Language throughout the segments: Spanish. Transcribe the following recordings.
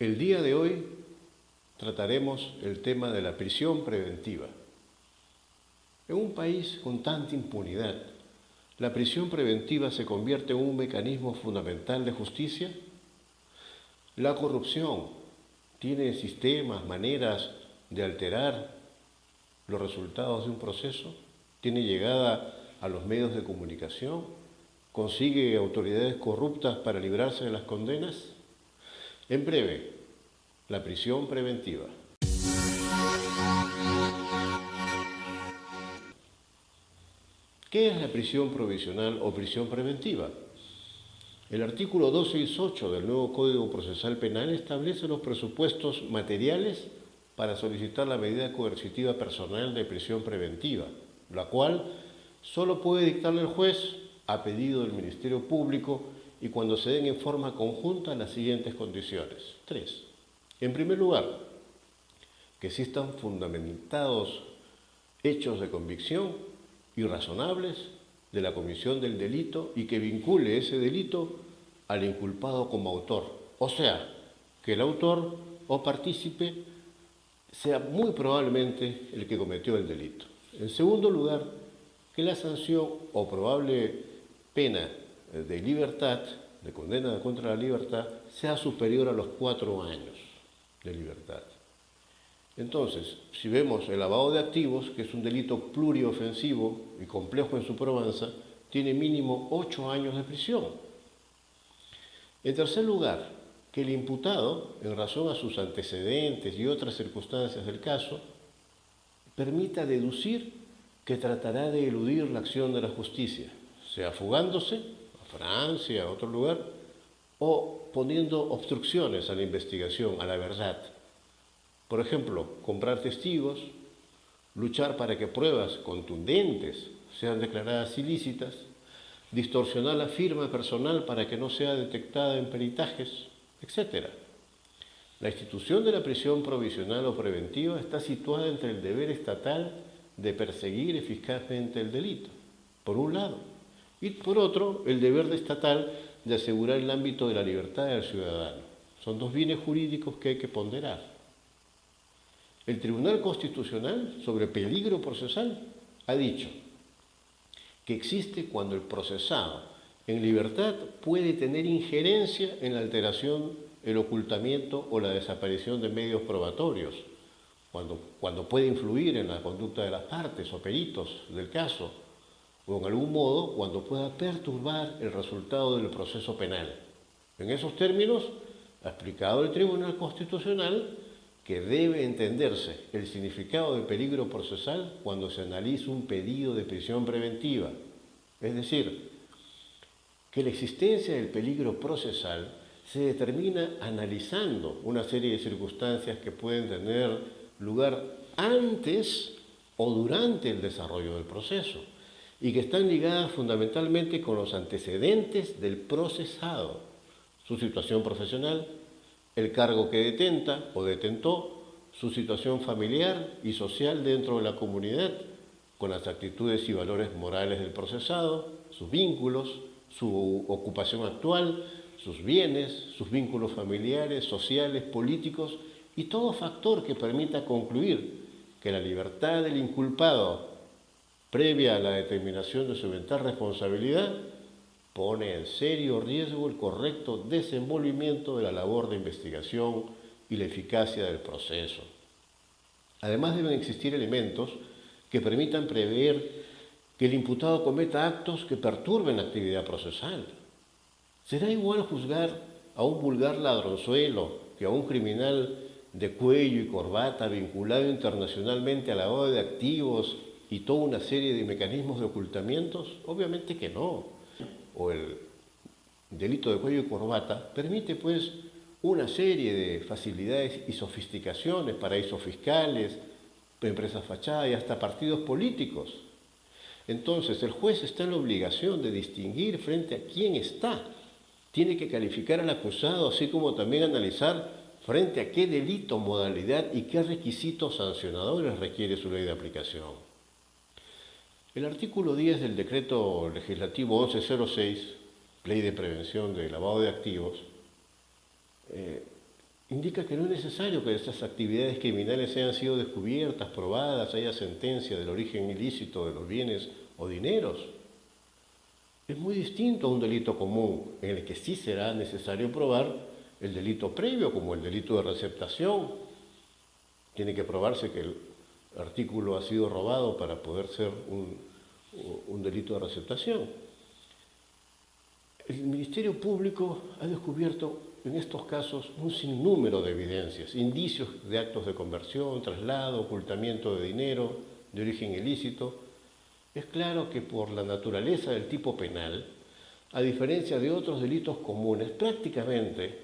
El día de hoy trataremos el tema de la prisión preventiva. En un país con tanta impunidad, ¿la prisión preventiva se convierte en un mecanismo fundamental de justicia? La corrupción tiene sistemas, maneras de alterar los resultados de un proceso, tiene llegada a los medios de comunicación, consigue autoridades corruptas para librarse de las condenas. En breve, la prisión preventiva. ¿Qué es la prisión provisional o prisión preventiva? El artículo 268 del nuevo Código Procesal Penal establece los presupuestos materiales para solicitar la medida coercitiva personal de prisión preventiva, la cual solo puede dictarle el juez a pedido del Ministerio Público y cuando se den en forma conjunta las siguientes condiciones. 3. En primer lugar, que existan fundamentados hechos de convicción y razonables de la comisión del delito y que vincule ese delito al inculpado como autor. O sea, que el autor o partícipe sea muy probablemente el que cometió el delito. En segundo lugar, que la sanción o probable pena de libertad, de condena contra la libertad, sea superior a los 4 años de libertad. Entonces, si vemos el lavado de activos, que es un delito pluriofensivo y complejo en su probanza, tiene mínimo 8 años de prisión. En tercer lugar, que el imputado, en razón a sus antecedentes y otras circunstancias del caso, permita deducir que tratará de eludir la acción de la justicia, sea fugándose a Francia, a otro lugar, o poniendo obstrucciones a la investigación, a la verdad. Por ejemplo, comprar testigos, luchar para que pruebas contundentes sean declaradas ilícitas, distorsionar la firma personal para que no sea detectada en peritajes, etc. La institución de la prisión provisional o preventiva está situada entre el deber estatal de perseguir eficazmente el delito, por un lado, y por otro, el deber estatal de asegurar el ámbito de la libertad del ciudadano. Son dos bienes jurídicos que hay que ponderar. El Tribunal Constitucional sobre peligro procesal ha dicho que existe cuando el procesado en libertad puede tener injerencia en la alteración, el ocultamiento o la desaparición de medios probatorios, cuando puede influir en la conducta de las partes o peritos del caso, o en algún modo cuando pueda perturbar el resultado del proceso penal. En esos términos, ha explicado el Tribunal Constitucional que debe entenderse el significado de peligro procesal cuando se analiza un pedido de prisión preventiva. Es decir, que la existencia del peligro procesal se determina analizando una serie de circunstancias que pueden tener lugar antes o durante el desarrollo del proceso y que están ligadas fundamentalmente con los antecedentes del procesado, su situación profesional, el cargo que detenta o detentó, su situación familiar y social dentro de la comunidad, con las actitudes y valores morales del procesado, sus vínculos, su ocupación actual, sus bienes, sus vínculos familiares, sociales, políticos y todo factor que permita concluir que la libertad del inculpado, previa a la determinación de su eventual responsabilidad, pone en serio riesgo el correcto desenvolvimiento de la labor de investigación y la eficacia del proceso. Además, deben existir elementos que permitan prever que el imputado cometa actos que perturben la actividad procesal. ¿Será igual juzgar a un vulgar ladronzuelo que a un criminal de cuello y corbata vinculado internacionalmente al lavado de activos y toda una serie de mecanismos de ocultamientos? Obviamente que no. O el delito de cuello y corbata permite pues una serie de facilidades y sofisticaciones, paraísos fiscales, empresas fachada y hasta partidos políticos. Entonces el juez está en la obligación de distinguir frente a quién está. Tiene que calificar al acusado, así como también analizar frente a qué delito, modalidad y qué requisitos sancionadores requiere su ley de aplicación. El artículo 10 del Decreto Legislativo 1106, Ley de Prevención de Lavado de Activos, indica que no es necesario que estas actividades criminales hayan sido descubiertas, probadas, haya sentencia del origen ilícito de los bienes o dineros. Es muy distinto a un delito común, en el que sí será necesario probar el delito previo, como el delito de receptación. Tiene que probarse que el artículo ha sido robado para poder ser un delito de receptación. El Ministerio Público ha descubierto en estos casos un sinnúmero de evidencias, indicios de actos de conversión, traslado, ocultamiento de dinero de origen ilícito. Es claro que por la naturaleza del tipo penal, a diferencia de otros delitos comunes, prácticamente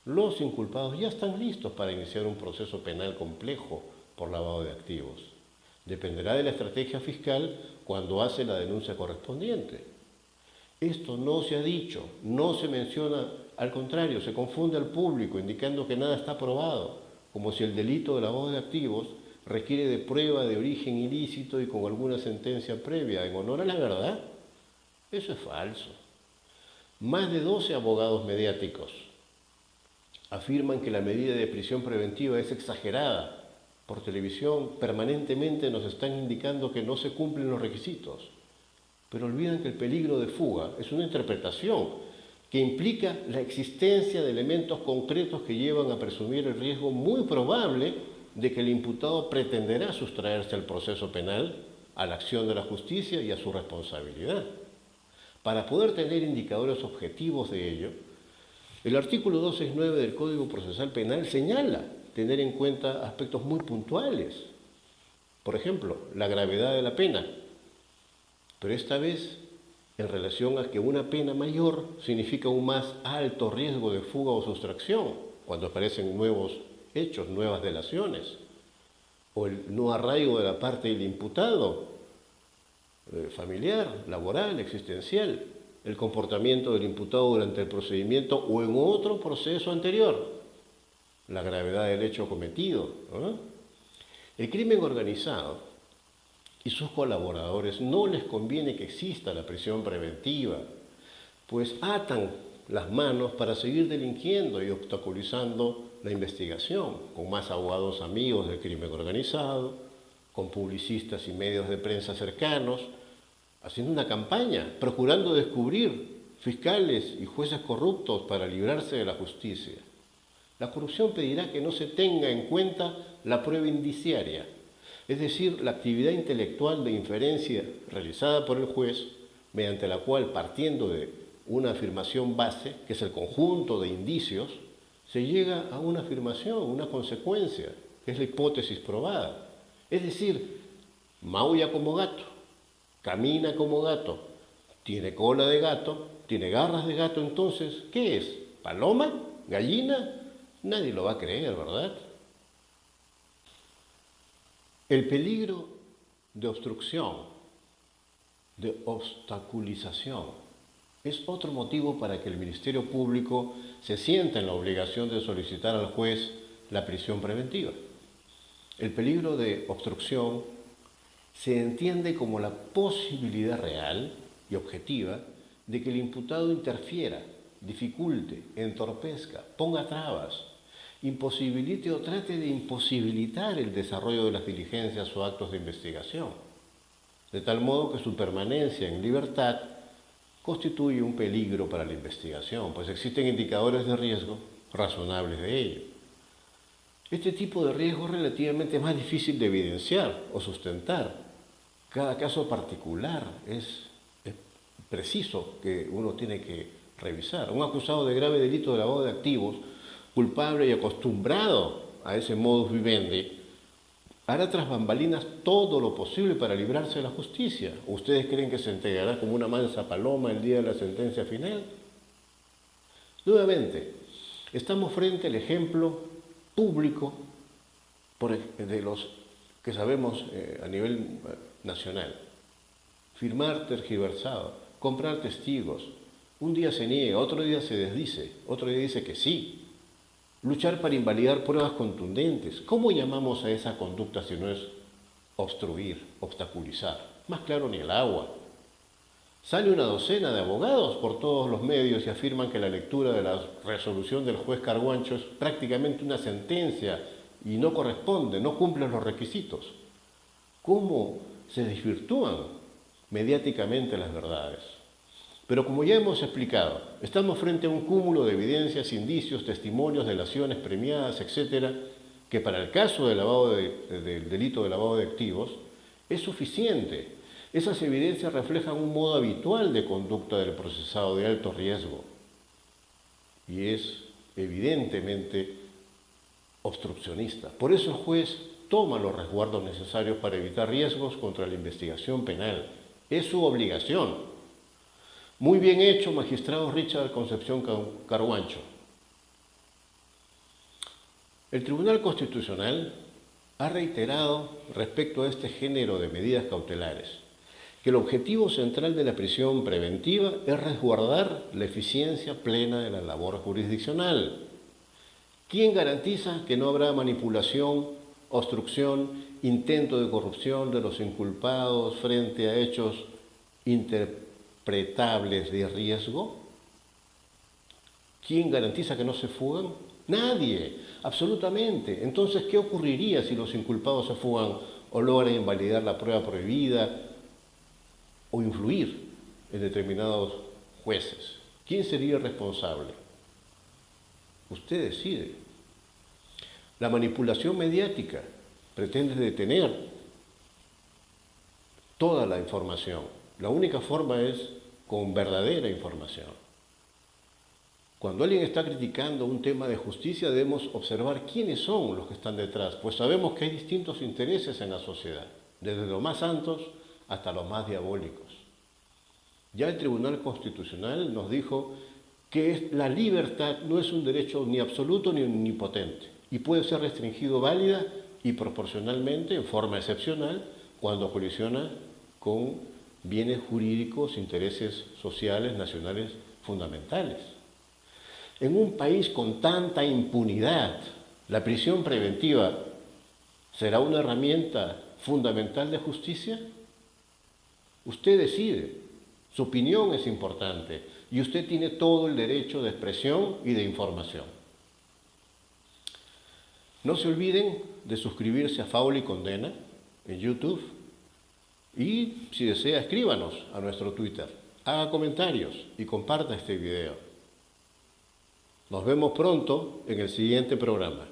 los inculpados ya están listos para iniciar un proceso penal complejo por lavado de activos. Dependerá de la estrategia fiscal cuando hace la denuncia correspondiente. Esto no se ha dicho, no se menciona, al contrario, se confunde al público indicando que nada está probado, como si el delito de lavado de activos requiere de prueba de origen ilícito y con alguna sentencia previa en honor a la verdad. Eso es falso. Más de 12 abogados mediáticos afirman que la medida de prisión preventiva es exagerada. Por televisión permanentemente nos están indicando que no se cumplen los requisitos, pero olvidan que el peligro de fuga es una interpretación que implica la existencia de elementos concretos que llevan a presumir el riesgo muy probable de que el imputado pretenderá sustraerse al proceso penal, a la acción de la justicia y a su responsabilidad. Para poder tener indicadores objetivos de ello, el artículo 269 del Código Procesal Penal señala tener en cuenta aspectos muy puntuales. Por ejemplo, la gravedad de la pena, pero esta vez en relación a que una pena mayor significa un más alto riesgo de fuga o sustracción, cuando aparecen nuevos hechos, nuevas delaciones, o el no arraigo de la parte del imputado, familiar, laboral, existencial, el comportamiento del imputado durante el procedimiento o en otro proceso anterior, la gravedad del hecho cometido, ¿no? El crimen organizado y sus colaboradores no les conviene que exista la prisión preventiva, pues atan las manos para seguir delinquiendo y obstaculizando la investigación, con más abogados amigos del crimen organizado, con publicistas y medios de prensa cercanos, haciendo una campaña, procurando descubrir fiscales y jueces corruptos para librarse de la justicia. La corrupción pedirá que no se tenga en cuenta la prueba indiciaria, es decir, la actividad intelectual de inferencia realizada por el juez, mediante la cual, partiendo de una afirmación base, que es el conjunto de indicios, se llega a una afirmación, una consecuencia, que es la hipótesis probada. Es decir, maulla como gato, camina como gato, tiene cola de gato, tiene garras de gato, entonces, ¿qué es? ¿Paloma? ¿Gallina? Nadie lo va a creer, ¿verdad? El peligro de obstrucción, de obstaculización, es otro motivo para que el Ministerio Público se sienta en la obligación de solicitar al juez la prisión preventiva. El peligro de obstrucción se entiende como la posibilidad real y objetiva de que el imputado interfiera, dificulte, entorpezca, ponga trabas, imposibilite o trate de imposibilitar el desarrollo de las diligencias o actos de investigación, de tal modo que su permanencia en libertad constituye un peligro para la investigación, pues existen indicadores de riesgo razonables de ello. Este tipo de riesgo es relativamente más difícil de evidenciar o sustentar. Cada caso particular es preciso que uno tiene que revisar. Un acusado de grave delito de lavado de activos, culpable y acostumbrado a ese modus vivendi, hará tras bambalinas todo lo posible para librarse de la justicia. ¿Ustedes creen que se entregará como una mansa paloma el día de la sentencia final? Nuevamente, estamos frente al ejemplo público de los que sabemos a nivel nacional. Firmar tergiversado, comprar testigos. Un día se niega, otro día se desdice, otro día dice que sí. Luchar para invalidar pruebas contundentes. ¿Cómo llamamos a esa conducta si no es obstruir, obstaculizar? Más claro ni el agua. Sale una docena de abogados por todos los medios y afirman que la lectura de la resolución del juez Carguancho es prácticamente una sentencia y no corresponde, no cumple los requisitos. ¿Cómo se desvirtúan mediáticamente las verdades? Pero como ya hemos explicado, estamos frente a un cúmulo de evidencias, indicios, testimonios, delaciones premiadas, etcétera, que para el caso del delito de lavado de activos es suficiente. Esas evidencias reflejan un modo habitual de conducta del procesado de alto riesgo y es evidentemente obstruccionista. Por eso el juez toma los resguardos necesarios para evitar riesgos contra la investigación penal. Es su obligación. Muy bien hecho, magistrado Richard Concepción Carguancho. El Tribunal Constitucional ha reiterado respecto a este género de medidas cautelares que el objetivo central de la prisión preventiva es resguardar la eficiencia plena de la labor jurisdiccional. ¿Quién garantiza que no habrá manipulación, obstrucción, intento de corrupción de los inculpados frente a hechos interpretables de riesgo? ¿Quién garantiza que no se fugan? Nadie, absolutamente. Entonces, ¿qué ocurriría si los inculpados se fugan o logran invalidar la prueba prohibida o influir en determinados jueces? ¿Quién sería el responsable? Usted decide. La manipulación mediática pretende detener toda la información. La única forma es con verdadera información. Cuando alguien está criticando un tema de justicia, debemos observar quiénes son los que están detrás, pues sabemos que hay distintos intereses en la sociedad, desde los más santos hasta los más diabólicos. Ya el Tribunal Constitucional nos dijo que la libertad no es un derecho ni absoluto ni omnipotente y puede ser restringido válida y proporcionalmente en forma excepcional cuando colisiona con bienes jurídicos, intereses sociales, nacionales fundamentales. En un país con tanta impunidad, ¿la prisión preventiva será una herramienta fundamental de justicia? Usted decide. Su opinión es importante y usted tiene todo el derecho de expresión y de información. No se olviden de suscribirse a Faula y Condena en YouTube y, si desea, escríbanos a nuestro Twitter, haga comentarios y comparta este video. Nos vemos pronto en el siguiente programa.